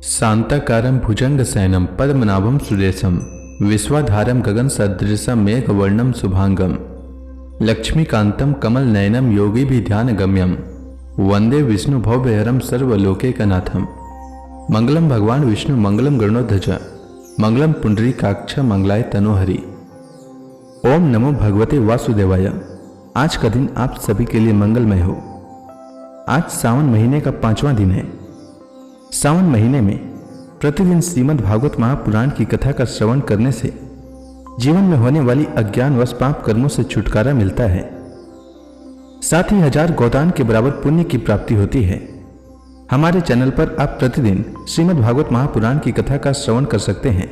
शांताकारं भुजंगशयनं पद्मनाभं सुरेशं विश्वाधारं गगनसदृशं मेघवर्णं शुभांगं लक्ष्मीकान्तं कमलनयनं योगिभिर्ध्यानगम्यं वंदे विष्णु भवभयहरं सर्वलोकैकनाथं। मंगलम भगवान विष्णु मंगलम गरुड़ध्वज मंगलम पुंडरीकाक्ष मंगलाय तनोहरि। ओम नमो भगवते वासुदेवाय। आज का दिन आप सभी के लिए मंगलमय हो। आज सावन महीने का 5वां दिन है। सावन महीने में प्रतिदिन श्रीमद् भागवत महापुराण की कथा का श्रवण करने से जीवन में होने वाली अज्ञानवश पाप कर्मों से छुटकारा मिलता है। साथ ही 1000 गोदान के बराबर पुण्य की प्राप्ति होती है। हमारे चैनल पर आप प्रतिदिन श्रीमद् भागवत महापुराण की कथा का श्रवण कर सकते हैं।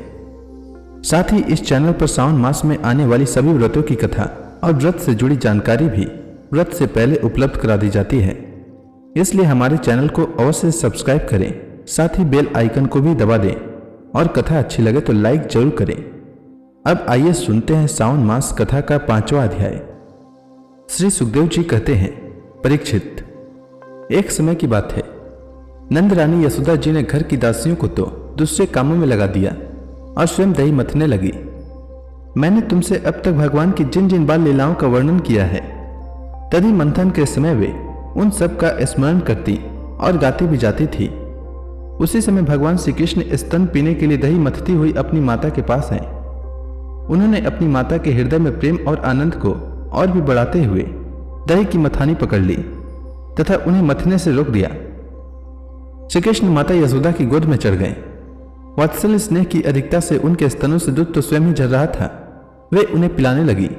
साथ ही इस चैनल पर सावन मास में आने वाली सभी व्रतों की कथा और व्रत से जुड़ी जानकारी भी व्रत से पहले उपलब्ध करा दी जाती है। इसलिए हमारे चैनल को अवश्य सब्सक्राइब करें, साथ ही बेल आइकन को भी दबा दें और कथा अच्छी लगे तो लाइक जरूर करें। अब आइए सुनते हैं सावन मास कथा का 5वां अध्याय। श्री सुखदेव जी कहते हैं, परीक्षित, एक समय की बात है, नंद रानी यशोदा जी ने घर की दासियों को तो दूसरे कामों में लगा दिया और स्वयं दही मथने लगी। मैंने तुमसे अब तक भगवान की जिन जिन बाल लीलाओं का वर्णन किया है, तदि मंथन के समय वे उन सब का स्मरण करती और गाती भी जाती थी। उसी समय भगवान श्री कृष्ण स्तन पीने के लिए दही मथती हुई अपनी माता के पास आए। उन्होंने अपनी माता के हृदय में प्रेम और आनंद को और भी बढ़ाते हुए दही की मथानी पकड़ ली तथा उन्हें मथने से रोक दिया। श्री कृष्ण माता यशोदा की गोद में चढ़ गए। वात्सल्य स्नेह की अधिकता से उनके स्तनों से दूध तो स्वयं ही झर रहा था। वे उन्हें पिलाने लगी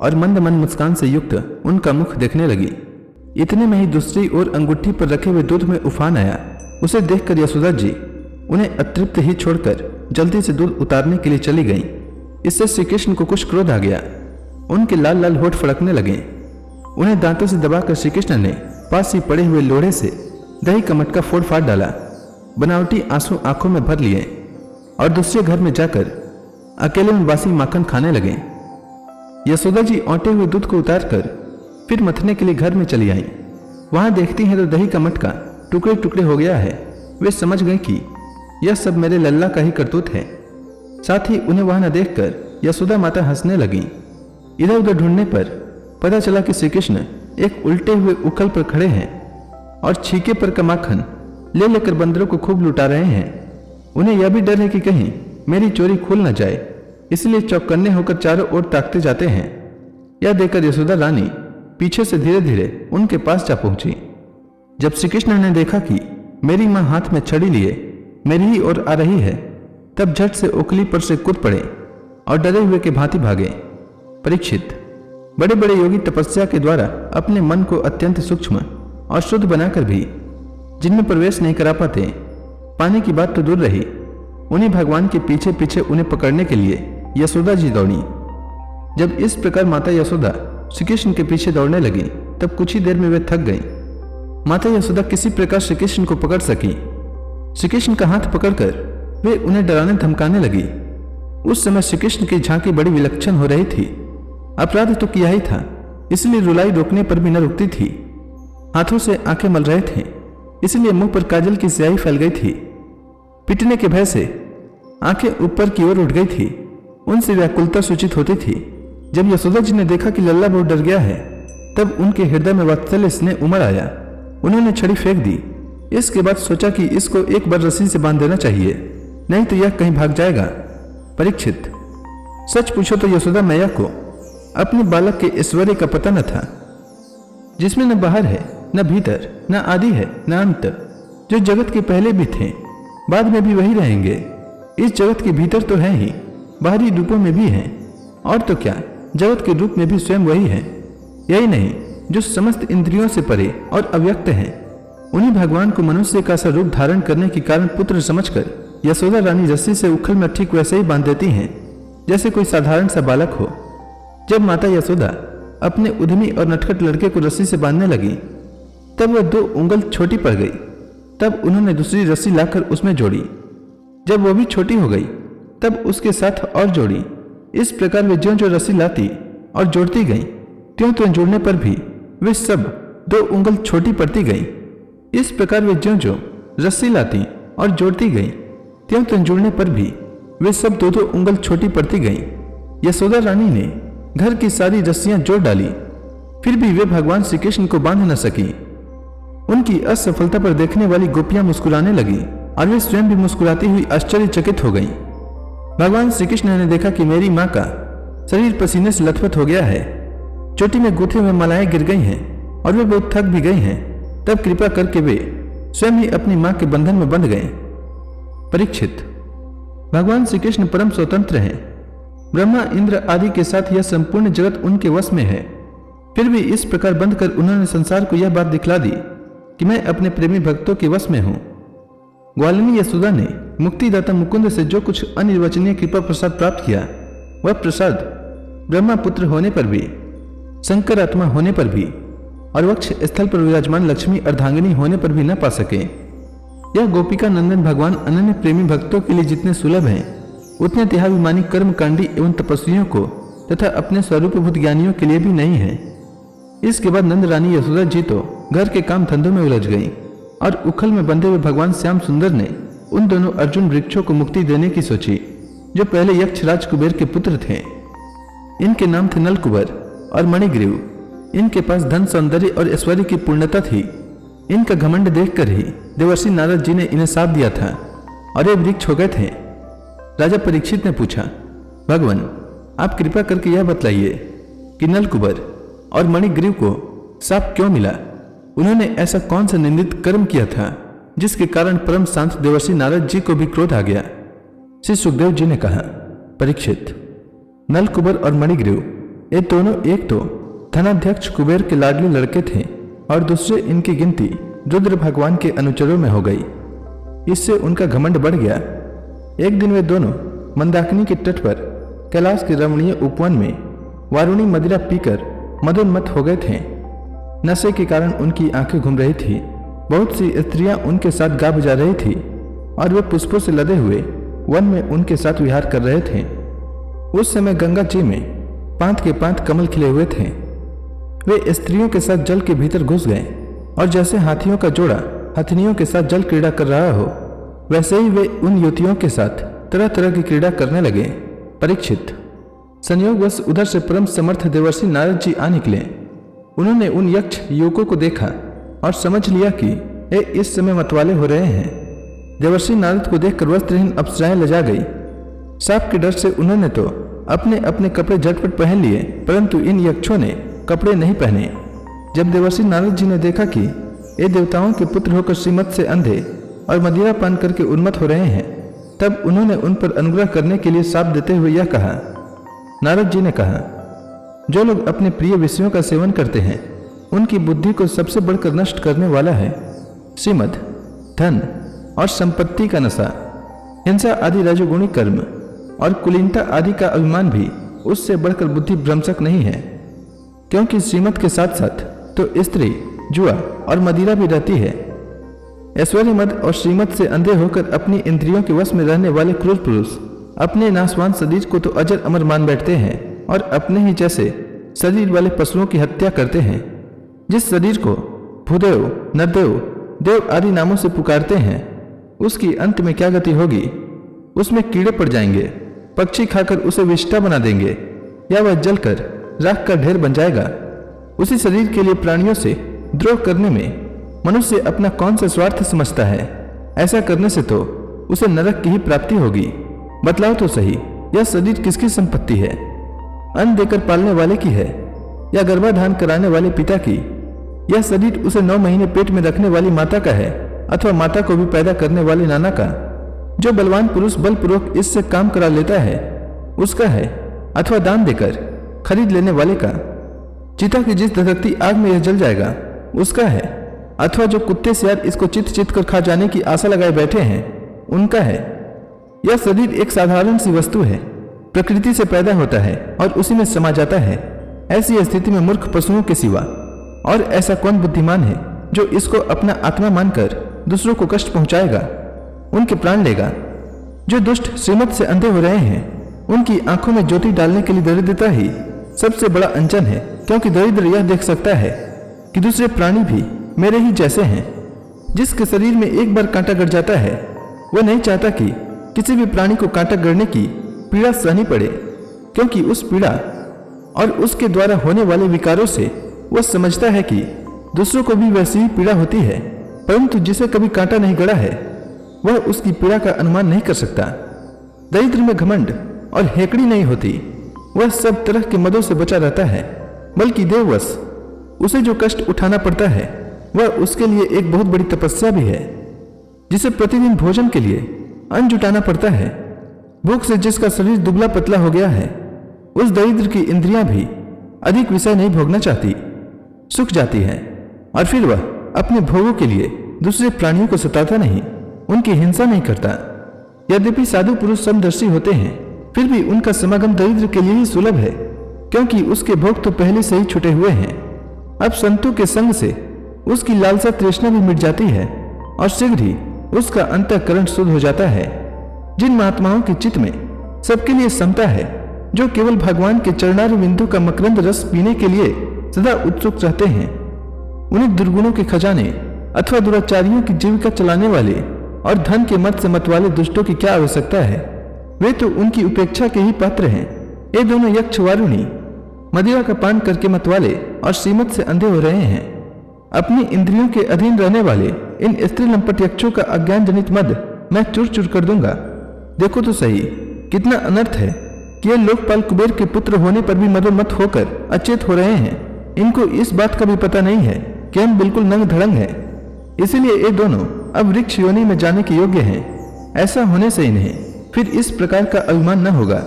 और मंद मंद मुस्कान से युक्त उनका मुख देखने लगी। इतने में ही दूसरी ओर अंगूठी पर रखे हुए दूध में उफान आया। उसे देखकर यशोदा जी उन्हें अतृप्त ही छोड़कर जल्दी से दूध उतारने के लिए चली गईं। इससे श्री कृष्ण को कुछ क्रोध आ गया। उनके लाल लाल होठ फड़कने लगे। उन्हें दांतों से दबाकर श्री कृष्ण ने पास ही पड़े हुए लोढ़े से दही का मटका फोड़ फाड़ डाला। बनावटी आंसू आंखों में भर लिए और दूसरे घर में जाकर अकेले में बासी माखन खाने लगे। यशोदा जी औंटे हुए दूध को उतारकर फिर मथने के लिए घर में चली आई। वहां देखती हैं तो दही का मटका टुकड़े टुकड़े हो गया है। वे समझ गए कि यह सब मेरे लल्ला का ही करतूत है। साथ ही उन्हें वहां न देखकर यशोदा माता हंसने लगी। इधर उधर ढूंढने पर पता चला कि श्री कृष्ण एक उल्टे हुए उखल पर खड़े हैं और छीके पर का माखन ले लेकर बंदरों को खूब लुटा रहे हैं। उन्हें यह भी डर है कि कहीं मेरी चोरी खुल न जाए, इसलिए चौकन्ने होकर चारों ओर ताकते जाते हैं। यह देखकर यशोदा रानी पीछे से धीरे धीरे उनके पास जा पहुंची। जब श्री कृष्ण ने देखा कि मेरी मां हाथ में छड़ी लिए मेरी ही ओर आ रही है, तब झट से ओखली पर से कूद पड़े और डरे हुए के भांति भागे। परीक्षित, बड़े बड़े योगी तपस्या के द्वारा अपने मन को अत्यंत सूक्ष्म और शुद्ध बनाकर भी जिनमें प्रवेश नहीं करा पाते, पाने की बात तो दूर रही, उन्हीं भगवान के पीछे पीछे उन्हें पकड़ने के लिए यशोदा जी दौड़ी। जब इस प्रकार माता यशोदा श्री कृष्ण के पीछे दौड़ने लगी, तब कुछ ही देर में वे थक गईं। माता यशोदा किसी प्रकार श्री कृष्ण को पकड़ सकी। श्री कृष्ण का हाथ पकड़कर वे उन्हें डराने धमकाने लगी। उस समय श्री कृष्ण की झांकी बड़ी विलक्षण हो रही थी। अपराध तो किया ही था, इसलिए रुलाई रोकने पर भी न रुकती थी। हाथों से आंखें मल रहे थे, इसलिए मुंह पर काजल की स्याही फैल गई थी। पिटने के भय से आंखें ऊपर की ओर उठ गई थी। उनसे व्याकुलता सूचित होती थी। जब यशोदा जी ने देखा कि लल्ला बहुत डर गया है, तब उनके हृदय में वात्सल्य स्नेह उमड़ आया। उन्होंने छड़ी फेंक दी। इसके बाद सोचा कि इसको एक बार रस्सी से बांध देना चाहिए, नहीं तो यह कहीं भाग जाएगा। परीक्षित, सच पूछो तो यशोदा मैया को अपने बालक के ऐश्वर्य का पता न था, जिसमें न बाहर है न भीतर, न आदि है न अंत, जो जगत के पहले भी थे, बाद में भी वही रहेंगे। इस जगत के भीतर तो है ही, बाहरी रूपों में भी हैं, और तो क्या, जगत के रूप में भी स्वयं वही है। यही नहीं, जो समस्त इंद्रियों से परे और अव्यक्त हैं, उन्हीं भगवान को मनुष्य का सा रूप धारण करने के कारण पुत्र समझकर यशोदा रानी रस्सी से उखल में ठीक वैसे ही बांध देती हैं, जैसे कोई साधारण सा बालक हो। जब माता यशोदा अपने उद्यमी और नटखट लड़के को रस्सी से बांधने लगी, तब वह 2 उंगल छोटी पड़ गई। तब उन्होंने दूसरी रस्सी लाकर उसमें जोड़ी। जब वह भी छोटी हो गई, तब उसके साथ और जोड़ी। इस प्रकार वे ज्यों ज्यों रस्सी लाती और जोड़ती गई, त्यों त्यों जोड़ने पर भी वे सब 2 उंगल छोटी पड़ती गई। इस प्रकार वे ज्यों ज्यों रस्सी लाती और जोड़ती गई, त्यों त्यों जुड़ने पर भी वे सब दो दो उंगल छोटी पड़ती गईं। यशोदा रानी ने घर की सारी रस्सियां जोड़ डाली, फिर भी वे भगवान श्री कृष्ण को बांध न सकी। उनकी असफलता पर देखने वाली गोपियां मुस्कुराने लगी और वे स्वयं भी मुस्कुराती हुई आश्चर्यचकित हो गईं। भगवान श्री कृष्ण ने देखा कि मेरी मां का शरीर पसीने से लथपथ हो गया है, चोटी में गूंथे हुए मालाएं गिर गई हैं और वे बहुत थक भी गई हैं। तब कृपा करके वे स्वयं ही अपनी मां के बंधन में बंध गए। परीक्षित, भगवान श्री कृष्ण परम स्वतंत्र हैं। ब्रह्मा इंद्र आदि के साथ यह संपूर्ण जगत उनके वश में है, फिर भी इस प्रकार बंध कर उन्होंने संसार को यह बात दिखला दी कि मैं अपने प्रेमी भक्तों के वश में हूं। ग्वालिनी यशोदा ने मुक्तिदाता मुकुंद से जो कुछ अनिर्वचनीय कृपा प्रसाद प्राप्त किया, वह प्रसाद ब्रह्मा पुत्र होने पर भी, शंकर आत्मा होने पर भी और वक्ष स्थल पर विराजमान लक्ष्मी अर्धांगिनी होने पर भी न पा सके। यह गोपिका नंदन भगवान अनन्य प्रेमी भक्तों के लिए जितने सुलभ हैं, उतने देहाभिमानी कर्मकांडी एवं तपस्वियों को तथा अपने स्वरूपभूत ज्ञानियों के लिए भी नहीं है। इसके बाद नंद रानी यशोदा जी तो घर के काम धंधों में उलझ गईं और उखल में बंधे हुए भगवान श्याम सुंदर ने उन दोनों अर्जुन वृक्षों को मुक्ति देने की सोची, जो पहले यक्षराज कुबेर के पुत्र थे। इनके नाम थे नलकुबर और मणिग्रीव। इनके पास धन, सौंदर्य और ऐश्वर्य की पूर्णता थी। इनका घमंड देखकर ही देवर्षि नारद जी ने इन्हें शाप दिया था और ये वृक्ष हो गए थे। राजा परीक्षित ने पूछा, भगवान आप कृपा करके यह बतलाइए कि नलकुबर और मणिग्रीव को शाप क्यों मिला? उन्होंने ऐसा कौन सा निंदित कर्म किया था जिसके कारण परम शांत देवर्षि नारद जी को भी क्रोध आ गया? श्री सुखदेव जी ने कहा, परीक्षित, नलकुबर और मणिग्रीव ये दोनों एक तो धनाध्यक्ष कुबेर के लाडले लड़के थे और दूसरे इनकी गिनती रुद्र भगवान के अनुचरों में हो गई। इससे उनका घमंड बढ़ गया। एक दिन वे दोनों मंदाकिनी के तट पर कैलाश के रमणीय उपवन में वारुणी मदिरा पीकर मदोन्मत्त हो गए थे। नशे के कारण उनकी आंखें घूम रही थी। बहुत सी स्त्रियां उनके साथ गा बजा रही थी और वे पुष्पों से लदे हुए वन में उनके साथ विहार कर रहे थे। उस समय गंगा जी में पांत के पांत कमल खिले हुए थे। वे स्त्रियों के साथ जल के भीतर घुस गए और जैसे हाथियों का जोड़ा हथिनियों के साथ जल क्रीड़ा कर रहा हो, वैसे ही वे उन युवतियों के साथ तरह तरह की क्रीड़ा करने लगे। परीक्षित, संयोगवश उधर से परम समर्थ देवर्षि नारद जी आ निकले। उन्होंने उन यक्ष युवकों को देखा और समझ लिया कि ये इस समय मतवाले हो रहे हैं। देवर्षि नारद को देखकर वस्त्रहीन अप्सराएं लजा गई। सांप के डर से उन्होंने तो अपने अपने कपड़े झटपट पहन लिए, परंतु इन यक्षों ने कपड़े नहीं पहने। जब देवर्षि नारद जी ने देखा कि ये देवताओं के पुत्र होकर श्रीमत से अंधे और मदिरा पान करके उन्मत्त हो रहे हैं, तब उन्होंने उन पर अनुग्रह करने के लिए शाप देते हुए यह कहा। नारद जी ने कहा, जो लोग अपने प्रिय विषयों का सेवन करते हैं, उनकी बुद्धि को सबसे बढ़कर नष्ट करने वाला है श्रीमत, धन और संपत्ति का नशा, हिंसा आदि रजोगुणी कर्म और कुलीनता आदि का अभिमान भी उससे बढ़कर बुद्धि भ्रंशक नहीं है। क्योंकि श्रीमत के साथ साथ तो स्त्री, जुआ और मदिरा भी रहती है। ऐश्वर्य मद और श्रीमत से अंधे होकर अपनी इंद्रियों के वश में रहने वाले क्रूर पुरुष अपने नाशवान शरीर को तो अजर अमर मान बैठते हैं और अपने ही जैसे शरीर वाले पशुओं की हत्या करते हैं। जिस शरीर को भूदेव, नरदेव, देव आदि नामों से पुकारते हैं, उसकी अंत में क्या गति होगी? उसमें कीड़े पड़ जाएंगे, पक्षी खाकर उसे विष्ठा बना देंगे, या वह जलकर राख का ढेर बन जाएगा। उसी शरीर के लिए प्राणियों से द्रोह करने में मनुष्य अपना कौन सा स्वार्थ समझता है? ऐसा करने से तो उसे नरक की ही प्राप्ति होगी। बतलाओ तो सही, यह शरीर किसकी संपत्ति है? अन्न देकर पालने वाले की है या गर्भाधान कराने वाले पिता की? यह शरीर उसे 9 महीने पेट में रखने वाली माता का है अथवा माता को भी पैदा करने वाले नाना का? जो बलवान पुरुष बलपूर्वक इससे काम करा लेता है उसका है, अथवा दान देकर खरीद लेने वाले का? चिता की जिस धधकती आग में यह जल जाएगा उसका है, अथवा जो कुत्ते से यार इसको चित कर खा जाने की आशा लगाए बैठे हैं उनका है? यह शरीर एक साधारण सी वस्तु है, प्रकृति से पैदा होता है और उसी में समा जाता है। ऐसी स्थिति में मूर्ख पशुओं के सिवा और ऐसा कौन बुद्धिमान है जो इसको अपना आत्मा मानकर दूसरों को कष्ट पहुंचाएगा, उनके प्राण लेगा? जो दुष्ट श्रीमत से अंधे हो रहे हैं, उनकी आंखों में ज्योति डालने के लिए दरिद्रता ही सबसे बड़ा अंजन है। क्योंकि दरिद्र यह देख सकता है कि दूसरे प्राणी भी मेरे ही जैसे हैं। जिसके शरीर में एक बार कांटा गड़ जाता है, वह नहीं चाहता कि किसी भी प्राणी को कांटा गड़ने की पीड़ा सहनी पड़े, क्योंकि उस पीड़ा और उसके द्वारा होने वाले विकारों से वह समझता है कि दूसरों को भी वैसी ही पीड़ा होती है, परंतु जिसे कभी कांटा नहीं गड़ा है वह उसकी पीड़ा का अनुमान नहीं कर सकता। दरिद्र में घमंड और हेकड़ी नहीं होती, वह सब तरह के मदों से बचा रहता है, बल्कि देववश उसे जो कष्ट उठाना पड़ता है वह उसके लिए एक बहुत बड़ी तपस्या भी है। जिसे प्रतिदिन भोजन के लिए अन्न जुटाना पड़ता है, भूख से जिसका शरीर दुबला पतला हो गया है, उस दरिद्र की इंद्रियां भी अधिक विषय नहीं भोगना चाहती, सूख जाती है, और फिर वह अपने भोगों के लिए दूसरे प्राणियों को सताता नहीं, उनकी हिंसा नहीं करता। यद्यपि साधु पुरुष समदर्शी होते हैं, फिर भी उनका समागम दरिद्र के लिए ही सुलभ है, क्योंकि उसके भोग तो पहले से ही छुटे हुए हैं। अब संतों के संग से उसकी लालसा तृष्णा भी मिट जाती है और शीघ्र ही उसका अंतःकरण शुद्ध हो जाता है। जिन महात्माओं के चित्त में सबके लिए समता है, जो केवल भगवान के चरणार बिंदु का मकरंद रस पीने के लिए सदा उत्सुक रहते हैं, उन्हें दुर्गुणों के खजाने अथवा दुराचारियों की जीविका चलाने वाले और धन के मत से मतवाले दुष्टों की क्या आवश्यकता है। वे तो उनकी उपेक्षा के ही पात्र हैं। ये दोनों यक्ष वारुणी मदिरा का पान करके मतवाले और श्रीमत से अंधे हो रहे हैं। अपनी इंद्रियों के अधीन रहने वाले इन स्त्री लंपट यक्षों का अज्ञान जनित मद मैं चूर चूर कर दूंगा। देखो तो सही कितना अनर्थ है कि ये लोकपाल कुबेर के पुत्र होने पर भी मदोन्मत्त होकर अचेत हो रहे हैं। इनको इस बात का भी पता नहीं है कि हम बिल्कुल नंग धड़ंग हैं, इसीलिए ये दोनों अब वृक्ष योनि में जाने के योग्य हैं। ऐसा होने से इन्हें फिर इस प्रकार का अभिमान न होगा।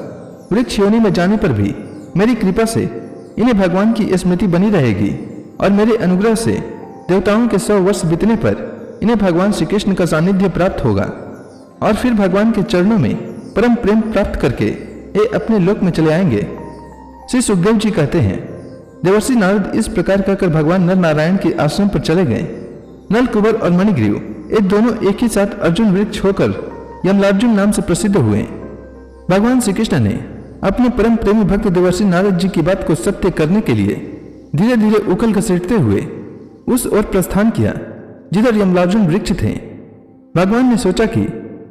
वृक्ष योनि में जाने पर भी मेरी कृपा से इन्हें भगवान की स्मृति बनी रहेगी, और मेरे अनुग्रह से देवताओं के 100 वर्ष बीतने पर इन्हें भगवान श्री कृष्ण का सानिध्य प्राप्त होगा, और फिर भगवान के चरणों में परम प्रेम प्राप्त करके ये अपने लोक में चले आएंगे। श्री सुखदेव जी कहते हैं, देवर्षि नारद इस प्रकार कहकर भगवान नर नारायण के आश्रम पर चले गए। नल कुबर और मणिग्रीव ये दोनों एक ही साथ अर्जुन वृक्ष होकर यमलार्जुन नाम से प्रसिद्ध हुए। भगवान श्री कृष्ण ने अपने परम प्रेमी भक्त देवर्षि नारद जी की बात को सत्य करने के लिए धीरे धीरे उकल घसीटते हुए उस ओर प्रस्थान किया जिधर यमलार्जुन वृक्ष थे। भगवान ने सोचा कि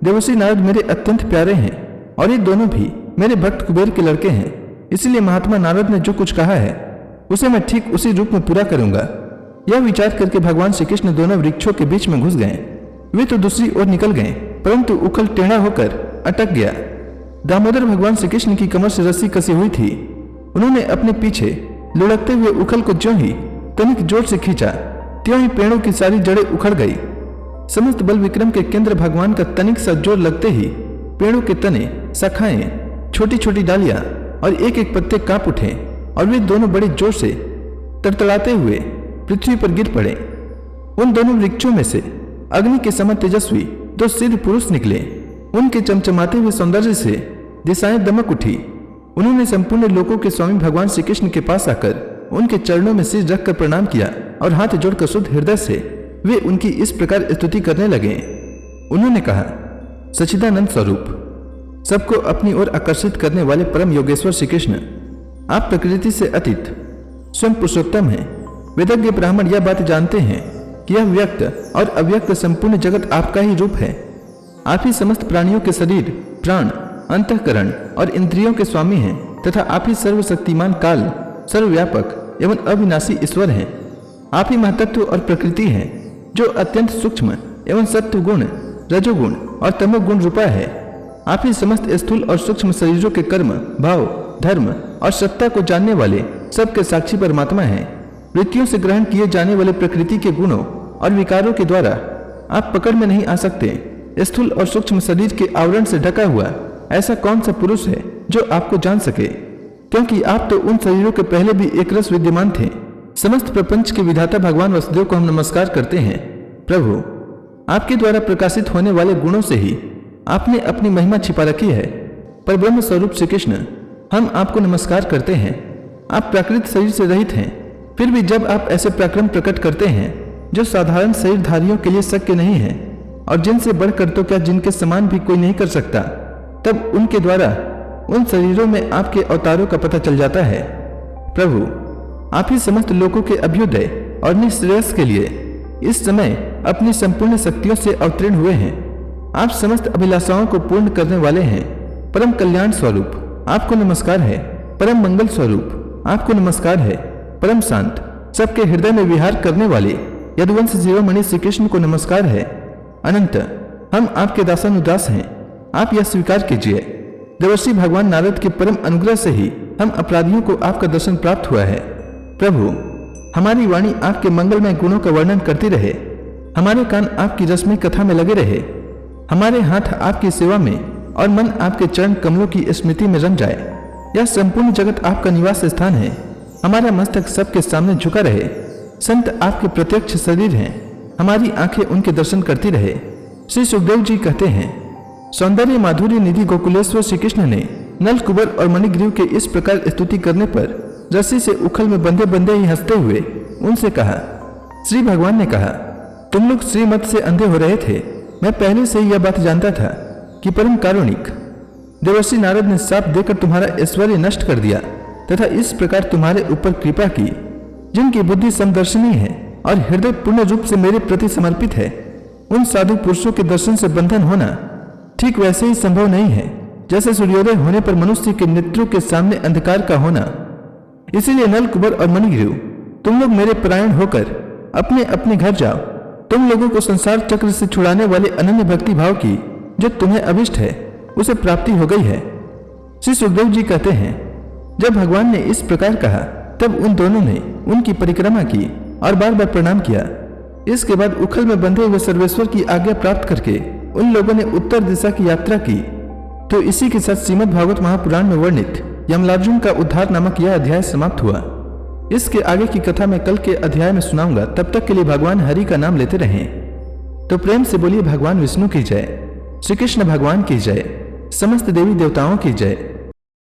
देवर्षि नारद मेरे अत्यंत प्यारे हैं और ये दोनों भी मेरे भक्त कुबेर के लड़के हैं, इसलिए महात्मा नारद ने जो कुछ कहा है उसे मैं ठीक उसी रूप में पूरा करूंगा। यह विचार करके भगवान श्री कृष्ण दोनों वृक्षों के बीच में घुस गए। वे तो दूसरी ओर निकल गए, परंतु उखल टेढ़ा होकर अटक गया। दामोदर भगवान श्री कृष्ण की कमर से रस्सी कसी हुई थी। उन्होंने अपने पीछे लुढ़कते हुए उखल को ज्यों ही तनिक जोर से खींचा, त्यों ही पेड़ों की सारी जड़ें उखड़ गई। समस्त बल विक्रम के केंद्र भगवान का तनिक सा जोर लगते ही पेड़ों के तने, शाखाएं, छोटी छोटी डालियां और एक एक पत्ते कांप उठे, और वे दोनों बड़े जोर से तड़तड़ाते हुए पृथ्वी पर गिर पड़े। उन दोनों वृक्षों में से अग्नि के समान तेजस्वी 2 सिद्ध पुरुष निकले। उनके चमचमाते हुए सौंदर्य से दिशाएं दमक उठी। उन्होंने संपूर्ण लोकों के स्वामी भगवान श्री कृष्ण के पास आकर उनके चरणों में सिर रखकर प्रणाम किया और हाथ जोड़कर शुद्ध हृदय से वे उनकी इस प्रकार स्तुति करने लगे। उन्होंने कहा, सच्चिदानंद स्वरूप, सबको अपनी ओर आकर्षित करने वाले परम योगेश्वर श्री कृष्ण, आप प्रकृति से अतीत स्वयं पुरुषोत्तम हैं। वेदज्ञ ब्राह्मण यह बात जानते हैं कि यह व्यक्त और अव्यक्त संपूर्ण जगत आपका ही रूप है। आप ही समस्त प्राणियों के शरीर, प्राण, अंतःकरण और इंद्रियों के स्वामी हैं तथा आप ही सर्वशक्तिमान काल, सर्वव्यापक एवं अविनाशी ईश्वर हैं। आप ही महतत्व और प्रकृति हैं जो अत्यंत सूक्ष्म एवं सत्व गुण, रजोगुण और तमोगुण रूपा है। आप ही समस्त स्थूल और सूक्ष्म शरीरों के कर्म, भाव, धर्म और सत्ता को जानने वाले सबके साक्षी परमात्मा हैं। वृत्तियों से ग्रहण किए जाने वाले प्रकृति के गुणों और विकारों के द्वारा आप पकड़ में नहीं आ सकते। स्थूल और सूक्ष्म शरीर के आवरण से ढका हुआ ऐसा कौन सा पुरुष है जो आपको जान सके, क्योंकि आप तो उन शरीरों के पहले भी एक रस विद्यमान थे। समस्त प्रपंच के विधाता भगवान वसुदेव को हम नमस्कार करते हैं। प्रभु, आपके द्वारा प्रकाशित होने वाले गुणों से ही आपने अपनी महिमा छिपा रखी है। पर ब्रह्म स्वरूप श्री कृष्ण, हम आपको नमस्कार करते हैं। आप प्राकृत शरीर से रहित हैं, फिर भी जब आप ऐसे पराक्रम प्रकट करते हैं जो साधारण शरीरधारियों के लिए शक्य नहीं है और जिनसे बढ़कर तो क्या जिनके समान भी कोई नहीं कर सकता, तब उनके द्वारा उन शरीरों में आपके अवतारों का पता चल जाता है। प्रभु, आप ही समस्त लोगों के अभ्युदय और निश्रेयस के लिए इस समय अपनी संपूर्ण शक्तियों से अवतीर्ण हुए हैं। आप समस्त अभिलाषाओं को पूर्ण करने वाले हैं। परम कल्याण स्वरूप आपको नमस्कार है। परम मंगल स्वरूप आपको नमस्कार है। परम शांत सबके हृदय में विहार करने वाले यदुवंश शिरोमणि श्री कृष्ण को नमस्कार है। अनंत हम आपके दासानुदास हैं, आप यह स्वीकार कीजिए। देवर्षि भगवान नारद के परम अनुग्रह से ही हम अपराधियों को आपका दर्शन प्राप्त हुआ है। प्रभु, हमारी वाणी आपके मंगलमय गुणों का वर्णन करती रहे, हमारे कान आपकी रसमयी कथा में लगे रहे, हमारे हाथ आपकी सेवा में और मन आपके चरण कमलों की स्मृति में रंग जाए। यह संपूर्ण जगत आपका निवास स्थान है, हमारा मस्तक सबके सामने झुका रहे। संत आपके प्रत्यक्ष शरीर हैं, हमारी आंखें उनके दर्शन करती रहे। श्री सुखदेव जी कहते हैं, सौंदर्य माधुर्य निधि गोकुलेश्वर श्री कृष्ण ने नल कुबर और मणिग्रीव के इस प्रकार स्तुति करने पर रस्सी से उखल में बंधे बंधे ही हंसते हुए उनसे कहा। श्री भगवान ने कहा, तुम लोग श्रीमत से अंधे हो रहे थे। मैं पहले से ही यह बात जानता था कि परम कारुणिक देवर्षि नारद ने शाप देकर तुम्हारा ऐश्वर्य नष्ट कर दिया तथा इस प्रकार तुम्हारे ऊपर कृपा की। जिनकी बुद्धि समदर्शनी है और हृदय पूर्ण रूप से मेरे प्रति समर्पित है, उन साधु पुरुषों के दर्शन से बंधन होना ठीक वैसे ही संभव नहीं है जैसे सूर्योदय होने पर मनुष्य के नेत्रों के सामने अंधकार का होना। इसीलिए नल कुबर और मणिग्रीव, तुम लोग मेरे परायण होकर अपने अपने घर जाओ। तुम लोगों को संसार चक्र से छुड़ाने वाले अनन्य भक्ति भाव की जो तुम्हें अभिष्ट है उसे प्राप्ति हो गई है। श्री सुखदेव जी कहते हैं, जब भगवान ने इस प्रकार कहा तब उन दोनों ने उनकी परिक्रमा की और बार बार प्रणाम किया। इसके बाद उखल में बंधे हुए सर्वेश्वर की आज्ञा प्राप्त करके उन लोगों ने उत्तर दिशा की यात्रा की। तो इसी के साथ श्रीमद् भागवत महापुराण में वर्णित यमलार्जुन का उद्धार नामक यह अध्याय समाप्त हुआ। इसके आगे की कथा मैं कल के अध्याय में सुनाऊंगा। तब तक के लिए भगवान हरि का नाम लेते रहें। तो प्रेम से बोलिए भगवान विष्णु की जय, श्री कृष्ण भगवान की जय, समस्त देवी देवताओं की जय।